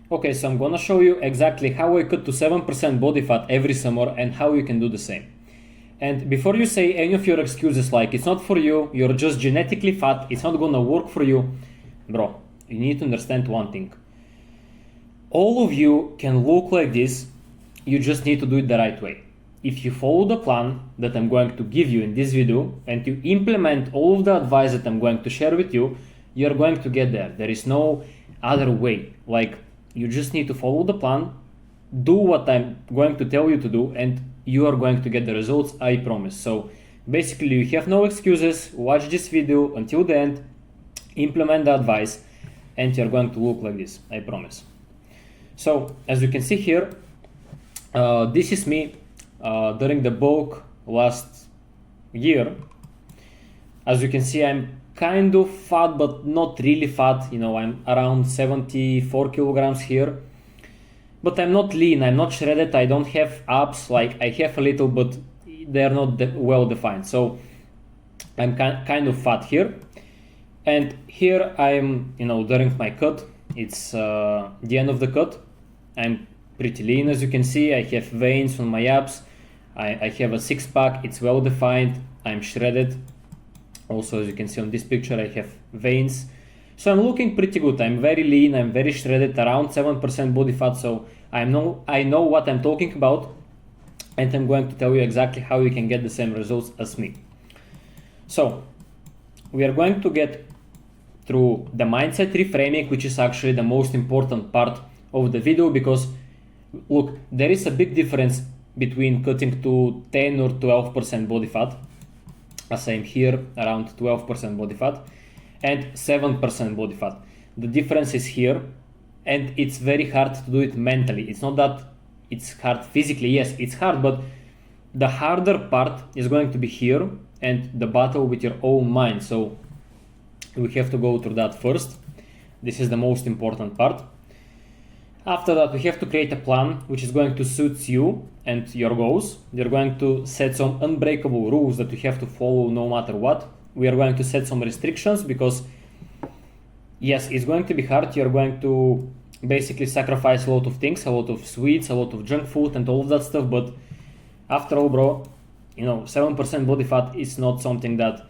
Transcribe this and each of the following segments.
Okay, so I'm gonna show you exactly how I cut to 7% body fat every summer and how you can do the same. And before you say any of your excuses like it's not for you, you're just genetically fat, it's not gonna work for you, bro, you need to understand one thing. All of you can look like this, you just need to do it the right way. If you follow the plan that I'm going to give you in this video and you implement all of the advice that I'm going to share with you, you're going to get there. There is no other way. Like, you just need to follow the plan, do what I'm going to tell you to do, and you are going to get the results, I promise. So basically, you have no excuses. Watch this video until the end, implement the advice, and you're going to look like this, I promise. So as you can see here, this is me during the bulk last year. As you can see, I'm kind of fat, but not really fat. You know, I'm around 74 kilograms here, but I'm not lean, I'm not shredded, I don't have abs. Like, I have a little, but they're not well defined. So I'm kind of fat here. And here I'm, you know, during my cut, it's the end of the cut. I'm pretty lean, as you can see. I have veins on my abs. I have a six-pack, it's well defined. I'm shredded. Also, as you can see on this picture, I have veins. So I'm looking pretty good. I'm very lean, I'm very shredded, around 7% body fat. So I know what I'm talking about, and I'm going to tell you exactly how you can get the same results as me. So we are going to get through the mindset reframing, which is actually the most important part of the video, because look, there is a big difference between cutting to 10 or 12% body fat, as I'm here around 12% body fat, and 7% body fat. The difference is here, and it's very hard to do it mentally. It's not that it's hard physically. Yes, it's hard, but the harder part is going to be here and the battle with your own mind. So we have to go through that first. This is the most important part. After that, we have to create a plan which is going to suit you and your goals. You're going to set some unbreakable rules that you have to follow no matter what. We are going to set some restrictions because, yes, it's going to be hard. You're going to basically sacrifice a lot of things, a lot of sweets, a lot of junk food and all of that stuff. But after all, bro, you know, 7% body fat is not something that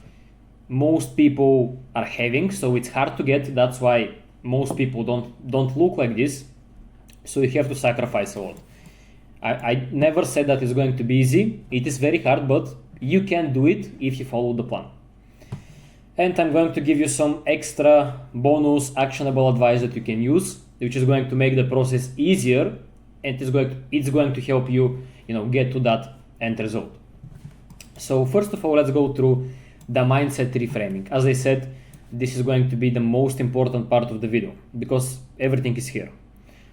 most people are having. So it's hard to get. That's why most people don't look like this. So you have to sacrifice a lot. I never said that it's going to be easy. It is very hard, but you can do it if you follow the plan. And I'm going to give you some extra bonus actionable advice that you can use, which is going to make the process easier, and it's going to help you, you know, get to that end result. So first of all, let's go through the mindset reframing. As I said, this is going to be the most important part of the video because everything is here.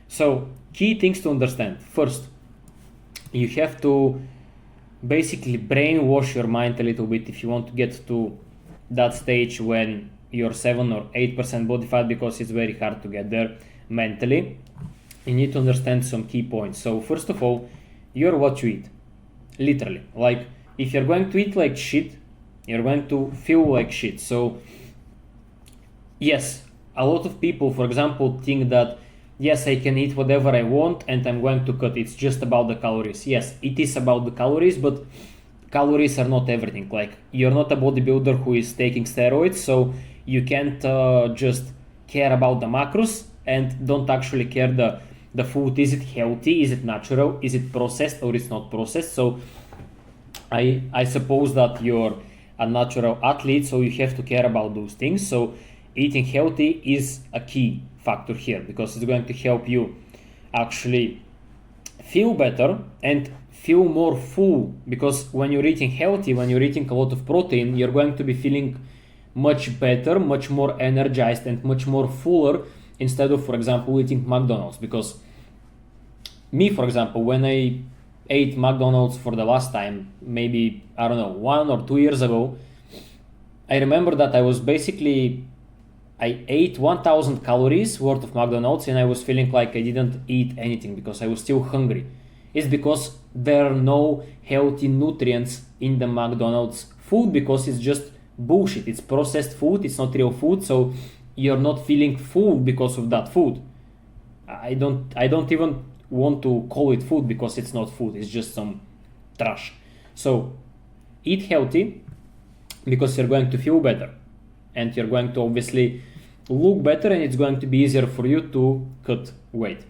So key things to understand. First, you have to basically brainwash your mind a little bit if you want to get to that stage when you're 7 or 8% body fat, because it's very hard to get there mentally. You need to understand some key points. So first of all, you're what you eat. Literally. Like, if you're going to eat like shit, you're going to feel like shit. So yes, a lot of people, for example, think that yes, I can eat whatever I want and I'm going to cut. It's just about the calories. Yes, it is about the calories, but calories are not everything. Like, you're not a bodybuilder who is taking steroids, so you can't just care about the macros and don't actually care the food. Is it healthy? Is it natural? Is it processed or it's not processed? So I suppose that you're a natural athlete, so you have to care about those things. So eating healthy is a key factor here because it's going to help you actually feel better and feel more full, because when you're eating healthy, when you're eating a lot of protein, you're going to be feeling much better, much more energized and much more fuller instead of, for example, eating McDonald's. Because me, for example, when I ate McDonald's for the last time, maybe, I don't know, 1 or 2 years ago, I remember that I ate 1000 calories worth of McDonald's and I was feeling like I didn't eat anything because I was still hungry. It's because there are no healthy nutrients in the McDonald's food, because it's just bullshit. It's processed food, it's not real food, so you're not feeling full because of that food. I don't even want to call it food, because it's not food, it's just some trash. So eat healthy, because you're going to feel better, and you're going to obviously look better, and it's going to be easier for you to cut weight.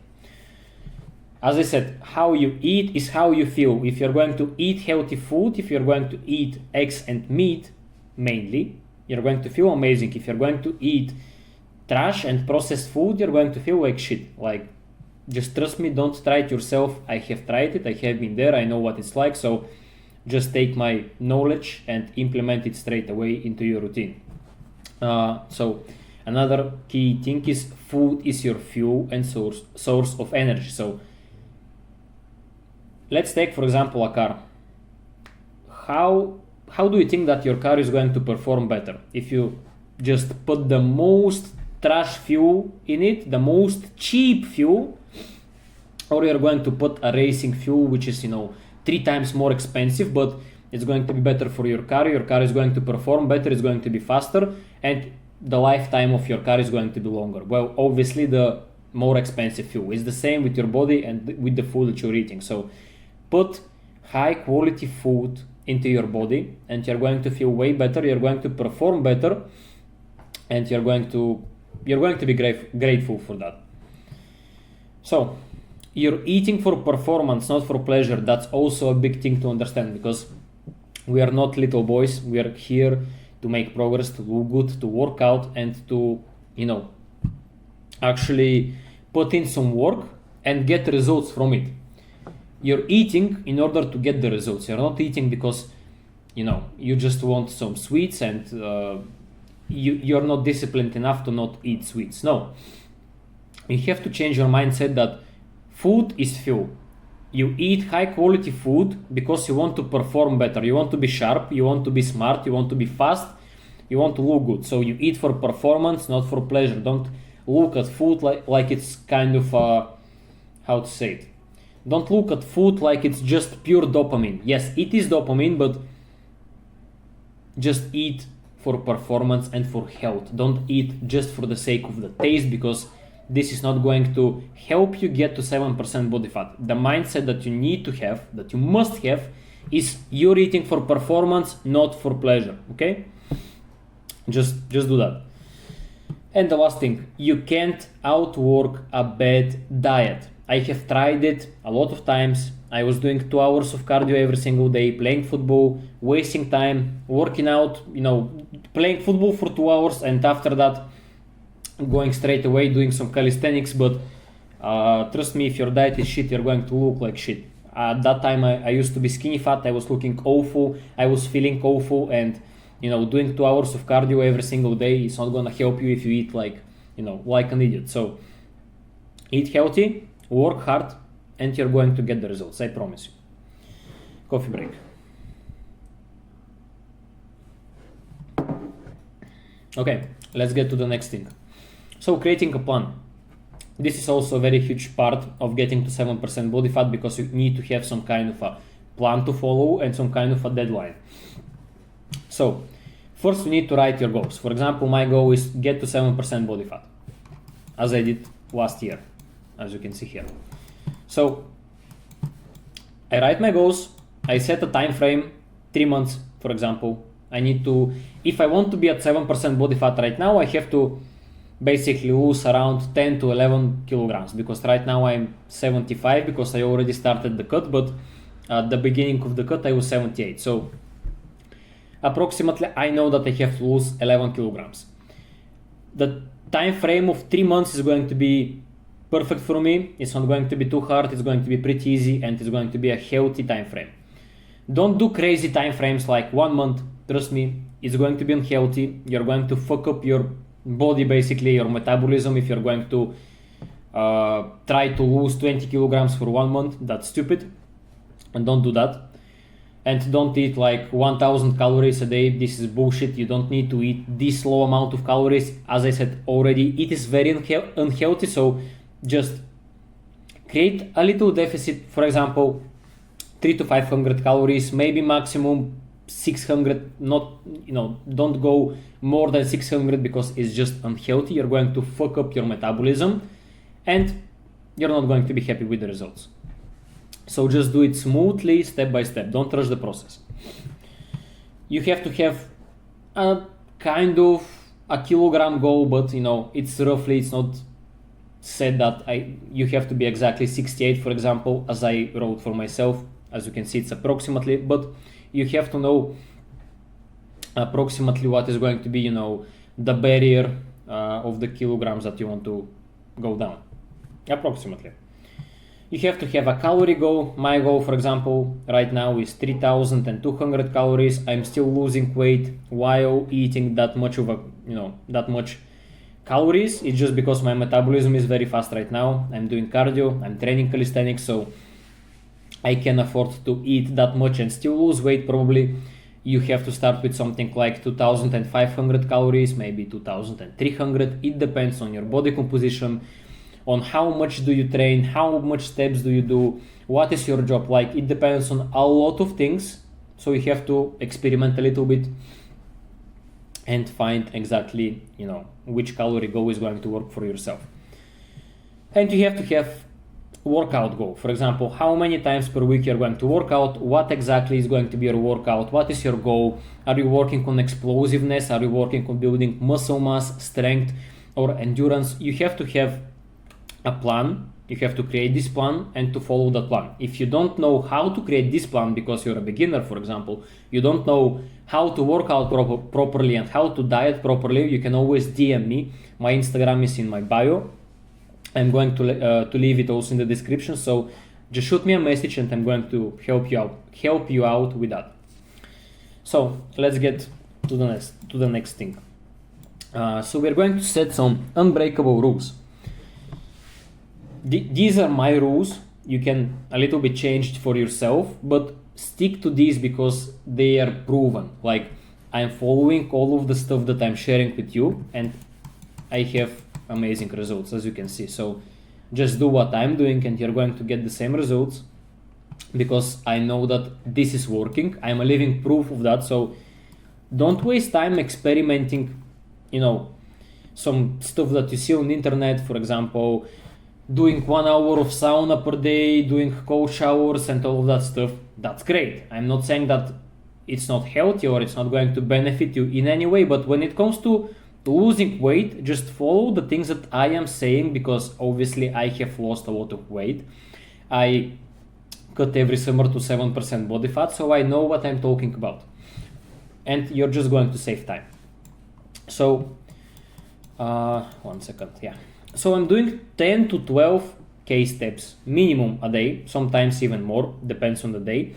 As I said, how you eat is how you feel. If you're going to eat healthy food, if you're going to eat eggs and meat mainly, you're going to feel amazing. If you're going to eat trash and processed food, you're going to feel like shit. Like, just trust me, don't try it yourself. I have tried it, I have been there, I know what it's like. So just take my knowledge and implement it straight away into your routine. So another key thing is food is your fuel and source of energy. So let's take, for example, a car. How do you think that your car is going to perform better? If you just put the most trash fuel in it, the most cheap fuel, or you're going to put a racing fuel, which is, 3 times more expensive, but it's going to be better for your car is going to perform better, it's going to be faster, and the lifetime of your car is going to be longer. Well, obviously the more expensive fuel. Is the same with your body and with the food that you're eating. So put high quality food into your body, and you're going to feel way better, you're going to perform better, and you're going to be grateful for that. So you're eating for performance, not for pleasure. That's also a big thing to understand, because we are not little boys. We are here to make progress, to look good, to work out, and to, actually put in some work and get results from it. You're eating in order to get the results. You're not eating because, you just want some sweets, and you're not disciplined enough to not eat sweets. No. You have to change your mindset that food is fuel. You eat high quality food because you want to perform better. You want to be sharp, you want to be smart, you want to be fast, you want to look good. So you eat for performance, not for pleasure. Don't look at food like it's kind of, how to say it? Don't look at food like it's just pure dopamine. Yes, it is dopamine, but just eat for performance and for health. Don't eat just for the sake of the taste, because this is not going to help you get to 7% body fat. The mindset that you need to have, that you must have, is you're eating for performance, not for pleasure. Okay? Just do that. And the last thing, you can't outwork a bad diet. I have tried it a lot of times. I was doing 2 hours of cardio every single day, playing football, wasting time, working out, playing football for 2 hours, and after that going straight away doing some calisthenics. But trust me, if your diet is shit, you're going to look like shit. At that time I used to be skinny fat, I was looking awful, I was feeling awful, and doing 2 hours of cardio every single day is not gonna help you if you eat like an idiot. So eat healthy, work hard, and you're going to get the results, I promise you. Coffee break. Okay, let's get to the next thing. So creating a plan. This is also a very huge part of getting to 7% body fat, because you need to have some kind of a plan to follow and some kind of a deadline. So first you need to write your goals. For example, my goal is get to 7% body fat, as I did last year, as you can see here. So I write my goals, I set a time frame, 3 months, for example. I need to, if I want to be at 7% body fat right now, I have to basically lose around 10 to 11 kilograms, because right now I'm 75 because I already started the cut, but at the beginning of the cut I was 78. So approximately I know that I have to lose 11 kilograms. The time frame of 3 months is going to be perfect for me. It's not going to be too hard, it's going to be pretty easy, and it's going to be a healthy time frame. Don't do crazy time frames like 1 month. Trust me, it's going to be unhealthy. You're going to fuck up your body, basically your metabolism, if you're going to try to lose 20 kilograms for 1 month. That's stupid, and don't do that. And don't eat like 1000 calories a day. This is bullshit. You don't need to eat this low amount of calories. As I said already, it is very unhealthy. So just create a little deficit. For example, 300 to 500 calories, maybe maximum 600. Not, don't go more than 600, because it's just unhealthy. You're going to fuck up your metabolism, and you're not going to be happy with the results. So just do it smoothly, step by step. Don't rush the process. You have to have a kind of a kilogram goal, but it's roughly, it's not said that you have to be exactly 68, for example, as I wrote for myself. As you can see, it's approximately, but you have to know approximately what is going to be, the barrier of the kilograms that you want to go down, approximately. You have to have a calorie goal. My goal, for example, right now is 3,200 calories. I'm still losing weight while eating that much calories. It's just because my metabolism is very fast right now. I'm doing cardio, I'm training calisthenics, so I can afford to eat that much and still lose weight. Probably you have to start with something like 2,500 calories, maybe 2,300. It depends on your body composition, on how much do you train, how much steps do you do, what is your job like. It depends on a lot of things, so you have to experiment a little bit and find exactly which calorie goal is going to work for yourself. And you have to have workout goal. For example, how many times per week you're going to work out, what exactly is going to be your workout, what is your goal, are you working on explosiveness, are you working on building muscle mass, strength, or endurance. You have to have a plan. You have to create this plan and to follow that plan. If you don't know how to create this plan because you're a beginner, for example, you don't know how to work out properly and how to diet properly, you can always DM me. My Instagram is in my bio. I'm going to leave it also in the description, so just shoot me a message and I'm going to help you out with that. So let's get to the next thing. So we're going to set some unbreakable rules. These are my rules. You can a little bit change for yourself, but stick to these because they are proven. Like, I'm following all of the stuff that I'm sharing with you and I have amazing results, as you can see. So just do what I'm doing and you're going to get the same results because I know that this is working. I'm a living proof of that. So don't waste time experimenting, some stuff that you see on the internet, for example, doing 1 hour of sauna per day, doing cold showers and all of that stuff. That's great. I'm not saying that it's not healthy or it's not going to benefit you in any way, but when it comes to losing weight, just follow the things that I am saying, because obviously I have lost a lot of weight. I cut every summer to 7% body fat, so I know what I'm talking about. And you're just going to save time. So, 1 second, yeah. So I'm doing 10 to 12k steps minimum a day, sometimes even more, depends on the day.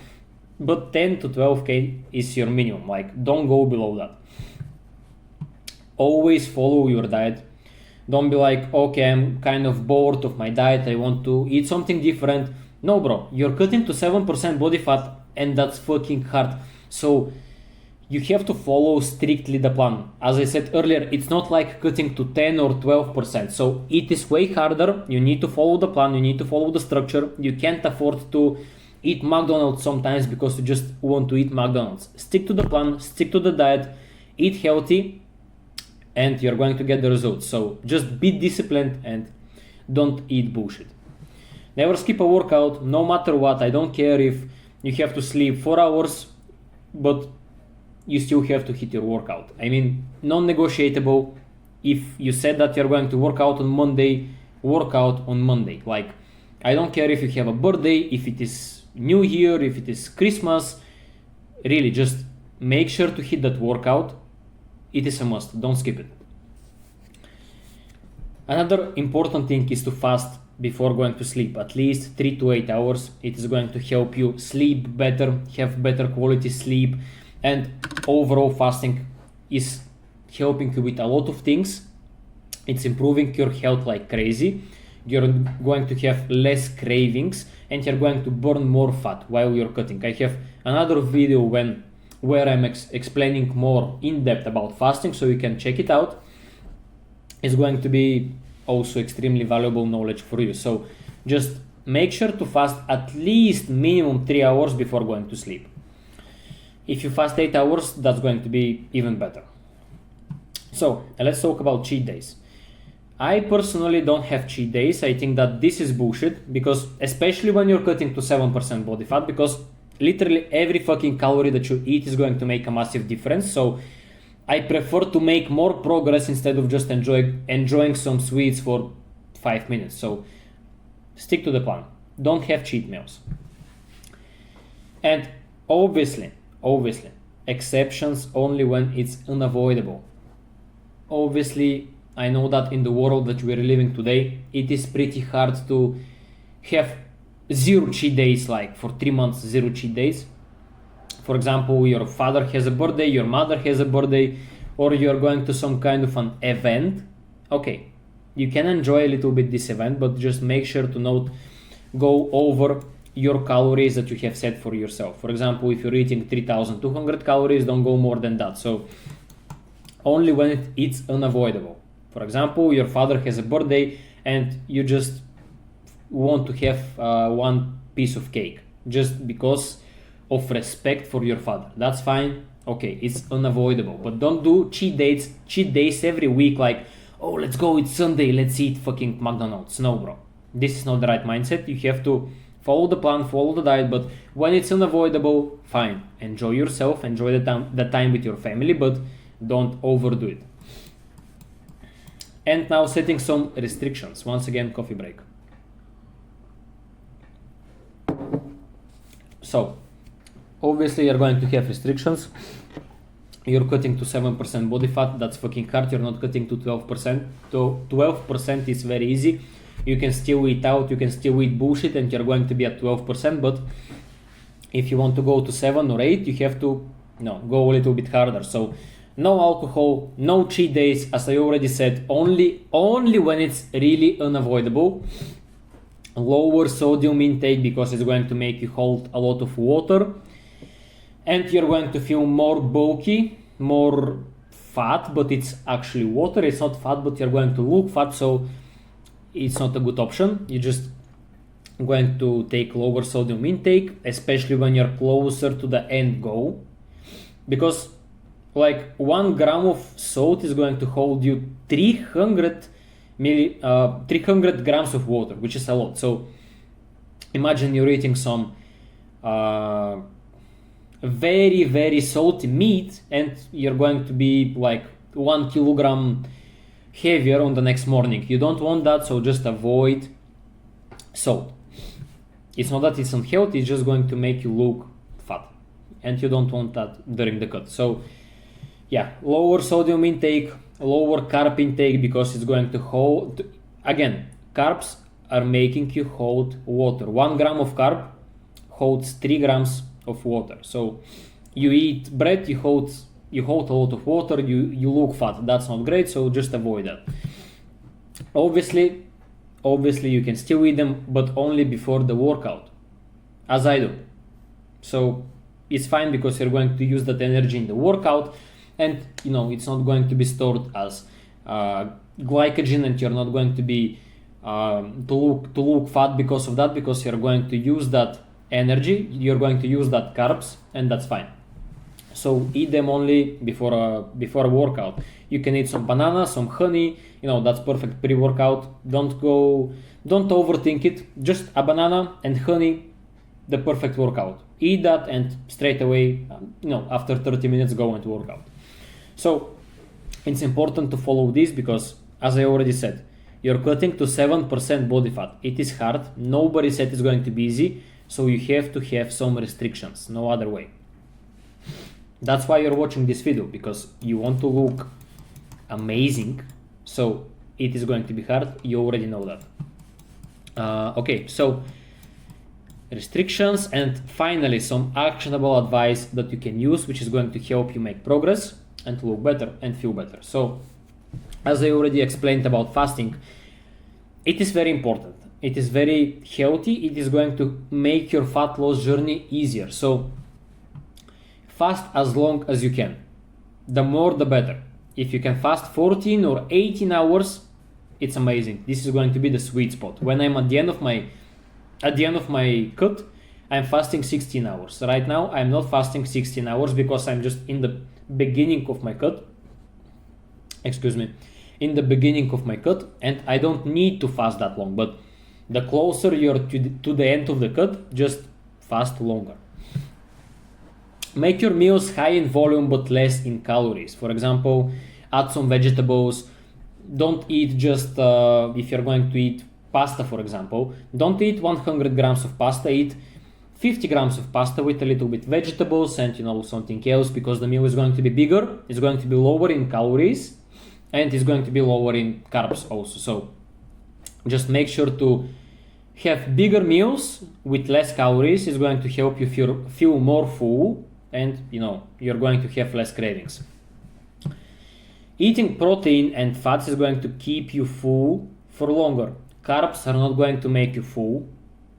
But 10 to 12k is your minimum, like don't go below that. Always follow your diet. Don't be like, okay, I'm kind of bored of my diet, I want to eat something different. No, bro, you're cutting to 7% body fat and that's fucking hard. So you have to follow strictly the plan. As I said earlier, it's not like cutting to 10 or 12%. So it is way harder. You need to follow the plan. You need to follow the structure. You can't afford to eat McDonald's sometimes because you just want to eat McDonald's. Stick to the plan, stick to the diet, eat healthy, and you're going to get the results. So just be disciplined and don't eat bullshit. Never skip a workout, no matter what. I don't care if you have to sleep 4 hours, but you still have to hit your workout. I mean, non-negotiable. If you said that you're going to work out on Monday, work out on Monday. Like, I don't care if you have a birthday, if it is New Year, if it is Christmas. Really, just make sure to hit that workout. It is a must. Don't skip it. Another important thing is to fast before going to sleep, at least 3 to 8 hours. It is going to help you sleep better, have better quality sleep. And overall, fasting is helping you with a lot of things. It's improving your health like crazy. You're going to have less cravings and you're going to burn more fat while you're cutting. I have another video where I'm explaining more in depth about fasting, so you can check it out. It's going to be also extremely valuable knowledge for you. So just make sure to fast at least minimum 3 hours before going to sleep. If you fast 8 hours, that's going to be even better. So let's talk about cheat days. I personally don't have cheat days. I think that this is bullshit, because especially when you're cutting to 7% body fat, because literally every fucking calorie that you eat is going to make a massive difference. So I prefer to make more progress instead of just enjoying some sweets for 5 minutes. So stick to the plan. Don't have cheat meals. And obviously, exceptions only when it's unavoidable. Obviously, I know that in the world that we're living today, it is pretty hard to have zero cheat days, like for 3 months, zero cheat days. For example, your father has a birthday, your mother has a birthday, or you're going to some kind of an event. Okay, you can enjoy a little bit this event, but just make sure to not go over your calories that you have set for yourself. For example, if you're eating 3,200 calories, don't go more than that. So only when it's unavoidable. For example, your father has a birthday and you just want to have one piece of cake just because of respect for your father. That's fine. Okay, it's unavoidable. But don't do cheat days every week, like, oh, let's go, it's Sunday, let's eat fucking McDonald's. No, bro. This is not the right mindset. You have to follow the plan, follow the diet, but when it's unavoidable, fine. Enjoy yourself, enjoy the time with your family, but don't overdo it. And now setting some restrictions. Once again, coffee break. So, obviously you're going to have restrictions. You're cutting to 7% body fat, that's fucking hard. You're not cutting to 12%. So 12% is very easy. You can still eat out, you can still eat bullshit, and you're going to be at 12%. But if you want to go to 7 or 8, you have to go a little bit harder. So no alcohol, no cheat days, as I already said, only when it's really unavoidable. Lower sodium intake, because it's going to make you hold a lot of water, and you're going to feel more bulky, more fat, but it's actually water. It's not fat, but you're going to look fat, so it's not a good option. You're just going to take lower sodium intake, especially when you're closer to the end goal, because like 1 gram of salt is going to hold you 300 grams of water, which is a lot. So imagine you're eating some very, very salty meat, and you're going to be like 1 kilogram heavier on the next morning. You don't want that, so just avoid salt. It's not that it's unhealthy, it's just going to make you look fat, and you don't want that during the cut. So yeah, lower sodium intake, lower carb intake, because it's going to hold. Again, carbs are making you hold water. 1 gram of carb holds 3 grams of water. So you eat bread, you hold a lot of water, you look fat. That's not great, so just avoid that. Obviously you can still eat them, but only before the workout, as I do. So it's fine, because you're going to use that energy in the workout, and it's not going to be stored as glycogen, and you're not going to be to look fat because of that, because you're going to use that energy, you're going to use that carbs, and that's fine. So eat them only before a workout. You can eat some banana, some honey, that's perfect pre-workout. Don't overthink it. Just a banana and honey, the perfect workout. Eat that, and straight away, after 30 minutes, go into workout. So it's important to follow this, because as I already said, you're cutting to 7% body fat. It is hard. Nobody said it's going to be easy. So you have to have some restrictions, no other way. That's why you're watching this video, because you want to look amazing. So it is going to be hard. You already know that. Okay, so restrictions, and finally some actionable advice that you can use, which is going to help you make progress and look better and feel better. So as I already explained about fasting, it is very important. It is very healthy. It is going to make your fat loss journey easier. So fast as long as you can. The more the better. If you can fast 14 or 18 hours, it's amazing. This is going to be the sweet spot. When I'm at the end of my cut, I'm fasting 16 hours. Right now, I'm not fasting 16 hours because I'm just in the beginning of my cut. Excuse me. in the beginning of my cut, and I don't need to fast that long, but the closer you're to the end of the cut, just fast longer. Make your meals high in volume but less in calories. For example, add some vegetables. Don't eat just, if you're going to eat pasta, for example, don't eat 100 grams of pasta, eat 50 grams of pasta with a little bit vegetables and something else, because the meal is going to be bigger, it's going to be lower in calories, and it's going to be lower in carbs also. So just make sure to have bigger meals with less calories. Is going to help you feel more full, and you're going to have less cravings. Eating protein and fats is going to keep you full for longer. Carbs are not going to make you full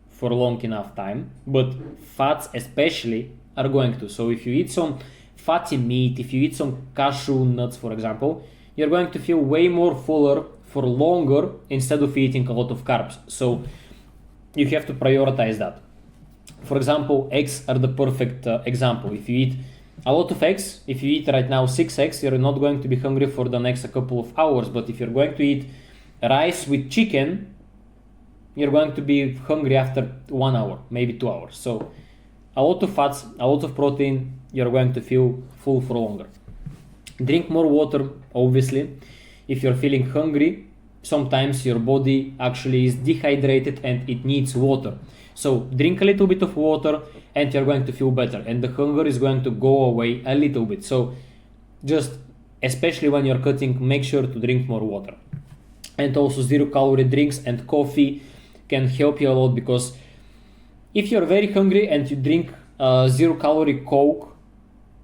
for long enough time, but fats especially are going to. So if you eat some fatty meat, if you eat some cashew nuts, for example, you're going to feel way more fuller for longer instead of eating a lot of carbs. So you have to prioritize that. For example, eggs are the perfect example. If you eat a lot of eggs, if you eat right now 6 eggs, you're not going to be hungry for the next couple of hours. But if you're going to eat rice with chicken, you're going to be hungry after 1 hour, maybe 2 hours. So a lot of fats, a lot of protein, you're going to feel full for longer. Drink more water, obviously. If you're feeling hungry, sometimes your body actually is dehydrated and it needs water. So drink a little bit of water and you're going to feel better, and the hunger is going to go away a little bit. So just, especially when you're cutting, make sure to drink more water. And also 0-calorie drinks and coffee can help you a lot, because if you're very hungry and you drink 0-calorie Coke,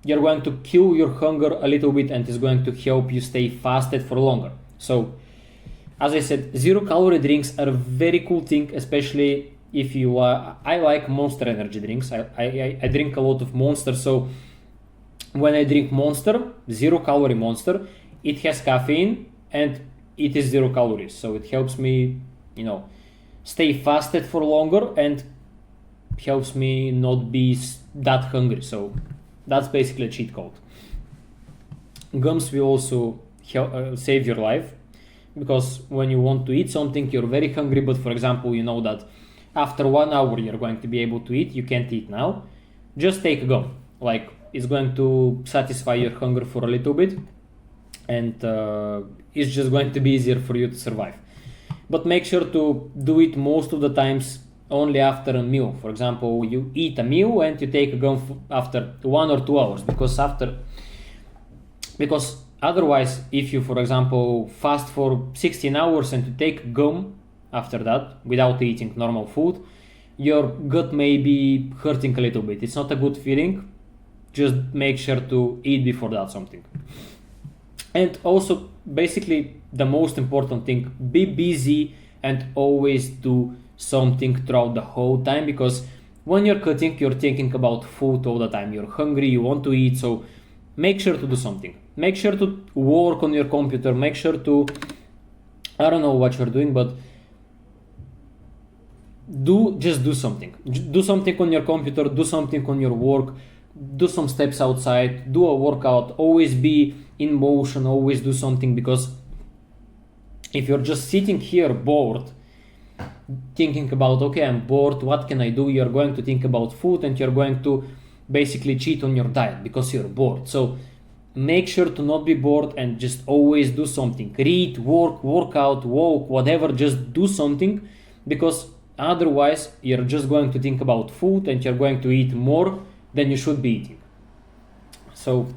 you're going to kill your hunger a little bit, and it's going to help you stay fasted for longer. So as I said, 0-calorie drinks are a very cool thing, especially if you I like Monster energy drinks. I drink a lot of Monster. So when I drink Monster, 0-calorie Monster, it has caffeine and it is 0 calories. So it helps me, stay fasted for longer and helps me not be that hungry. So that's basically a cheat code. Gums will also save your life, because when you want to eat something, you're very hungry, but for example, you know that after 1 hour you're going to be able to eat, you can't eat now, just take a gum. Like, it's going to satisfy your hunger for a little bit, and it's just going to be easier for you to survive. But make sure to do it most of the times only after a meal. For example, you eat a meal and you take a gum after 1 or 2 hours, because otherwise, if you, for example, fast for 16 hours and you take gum after that without eating normal food, your gut may be hurting a little bit. It's not a good feeling. Just make sure to eat before that something. And also, basically, the most important thing, be busy and always do something throughout the whole time, because when you're cutting, you're thinking about food all the time. You're hungry, you want to eat, so make sure to do something. Make sure to work on your computer. Make sure to, I don't know what you're doing, but just do something. Do something on your computer, do something on your work, do some steps outside, do a workout, always be in motion, always do something, because if you're just sitting here bored, thinking about, okay, I'm bored, what can I do? You're going to think about food, and you're going to basically cheat on your diet because you're bored. So make sure to not be bored and just always do something. Read, work out, walk, whatever, just do something, because otherwise you're just going to think about food and you're going to eat more than you should be eating. So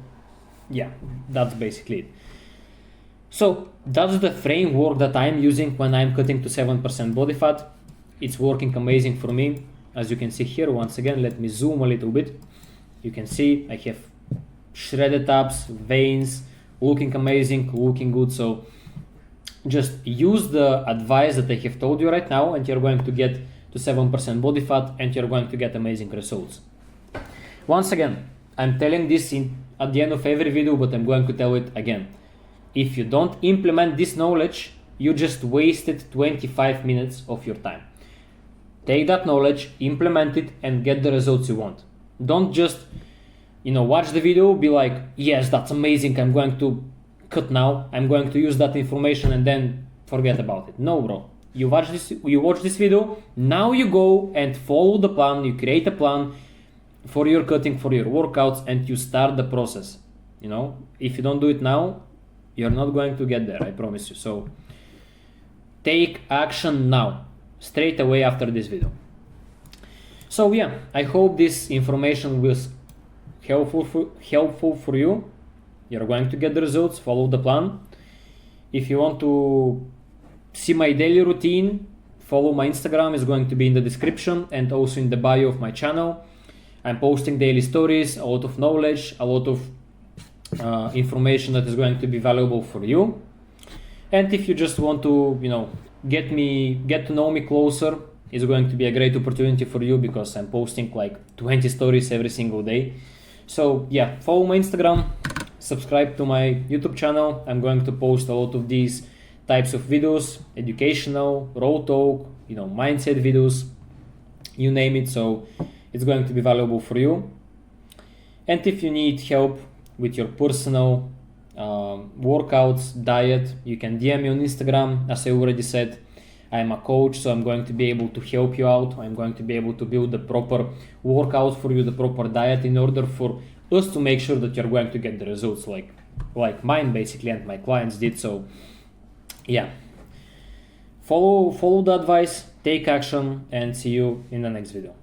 yeah, that's basically it. So that's the framework that I'm using when I'm cutting to 7% body fat. It's working amazing for me. As you can see here, once again, let me zoom a little bit. You can see I have shredded abs, veins, looking amazing, looking good. So just use the advice that I have told you right now, and you're going to get to 7% body fat, and you're going to get amazing results. Once again, I'm telling this at the end of every video, but I'm going to tell it again. If you don't implement this knowledge, you just wasted 25 minutes of your time. Take that knowledge, implement it, and get the results you want. Don't just, watch the video, be like, yes, that's amazing, I'm going to cut now, I'm going to use that information and then forget about it. No, bro. You watch this video, now you go and follow the plan, you create a plan for your cutting, for your workouts, and you start the process. You know, if you don't do it now, you're not going to get there, I promise you. So take action now, straight away after this video. So yeah, I hope this information was helpful for you. You're going to get the results, follow the plan. If you want to see my daily routine, follow my Instagram, is going to be in the description and also in the bio of my channel. I'm posting daily stories, a lot of knowledge, a lot of information that is going to be valuable for you. And if you just want to, you know, get to know me closer, it's going to be a great opportunity for you because I'm posting like 20 stories every single day. So yeah, follow my Instagram, subscribe to my YouTube channel. I'm going to post a lot of these types of videos, educational, raw talk, you know, mindset videos, you name it. So it's going to be valuable for you. And if you need help with your personal workouts, diet, you can DM me on Instagram. As I already said, I'm a coach, so I'm going to be able to help you out. I'm going to be able to build the proper workout for you, the proper diet, in order for us to make sure that you're going to get the results like mine basically and my clients did. So yeah, follow the advice, take action, and see you in the next video.